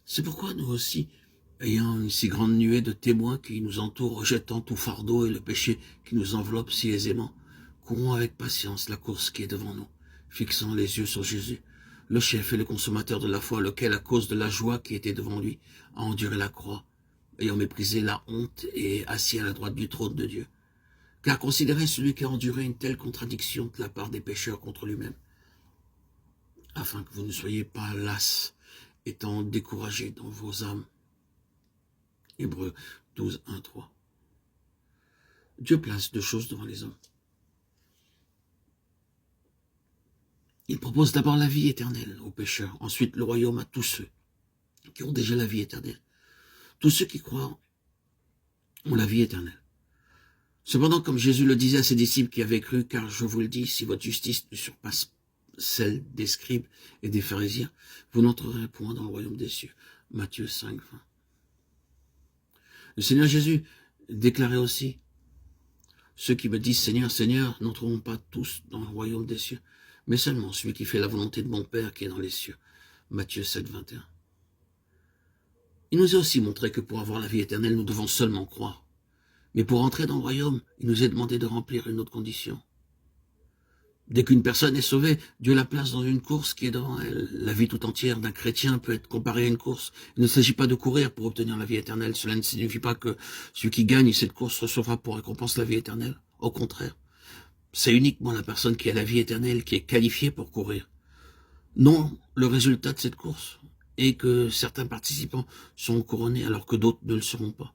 C'est pourquoi nous aussi, ayant une si grande nuée de témoins qui nous entourent, rejetant tout fardeau et le péché qui nous enveloppe si aisément, courons avec patience la course qui est devant nous, fixant les yeux sur Jésus, le chef et le consommateur de la foi, lequel, à cause de la joie qui était devant lui, a enduré la croix, ayant méprisé la honte et assis à la droite du trône de Dieu. Car considérez celui qui a enduré une telle contradiction de la part des pécheurs contre lui-même, afin que vous ne soyez pas las, étant découragés dans vos âmes. Hébreux 12, 1, 3. Dieu place deux choses devant les hommes. Il propose d'abord la vie éternelle aux pécheurs, ensuite le royaume à tous ceux qui ont déjà la vie éternelle. Tous ceux qui croient ont la vie éternelle. Cependant, comme Jésus le disait à ses disciples qui avaient cru, car je vous le dis, si votre justice ne surpasse celle des scribes et des pharisiens, vous n'entrerez point dans le royaume des cieux. Matthieu 5, 20. Le Seigneur Jésus déclarait aussi, ceux qui me disent Seigneur, Seigneur, n'entreront pas tous dans le royaume des cieux, mais seulement celui qui fait la volonté de mon Père qui est dans les cieux. Matthieu 7, 21. Il nous a aussi montré que pour avoir la vie éternelle, nous devons seulement croire. Mais pour entrer dans le royaume, il nous est demandé de remplir une autre condition. Dès qu'une personne est sauvée, Dieu la place dans une course qui est devant elle. La vie tout entière d'un chrétien peut être comparée à une course. Il ne s'agit pas de courir pour obtenir la vie éternelle. Cela ne signifie pas que celui qui gagne cette course recevra pour récompense la vie éternelle. Au contraire, c'est uniquement la personne qui a la vie éternelle qui est qualifiée pour courir. Non, le résultat de cette course est que certains participants sont couronnés alors que d'autres ne le seront pas.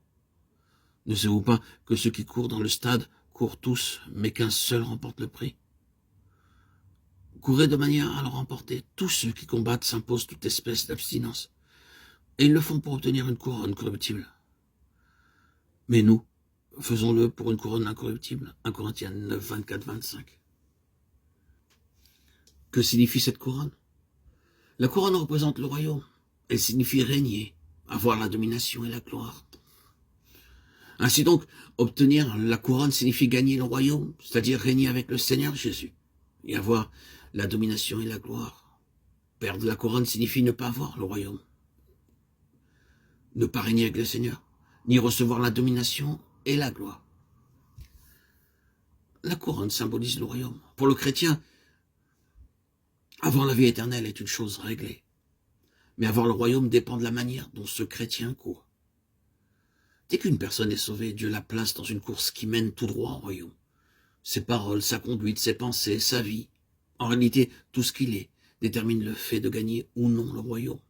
Ne savez-vous pas que ceux qui courent dans le stade courent tous, mais qu'un seul remporte le prix? Courez de manière à le remporter. Tous ceux qui combattent s'imposent toute espèce d'abstinence. Et ils le font pour obtenir une couronne corruptible. Mais nous, faisons-le pour une couronne incorruptible. 1 Corinthiens 9, 24, 25. Que signifie cette couronne? La couronne représente le royaume. Elle signifie régner, avoir la domination et la gloire. Ainsi donc, obtenir la couronne signifie gagner le royaume, c'est-à-dire régner avec le Seigneur Jésus, et avoir la domination et la gloire. Perdre la couronne signifie ne pas avoir le royaume, ne pas régner avec le Seigneur, ni recevoir la domination et la gloire. La couronne symbolise le royaume. Pour le chrétien, avoir la vie éternelle est une chose réglée, mais avoir le royaume dépend de la manière dont ce chrétien court. Dès qu'une personne est sauvée, Dieu la place dans une course qui mène tout droit au royaume. Ses paroles, sa conduite, ses pensées, sa vie, en réalité, tout ce qu'il est, détermine le fait de gagner ou non le royaume.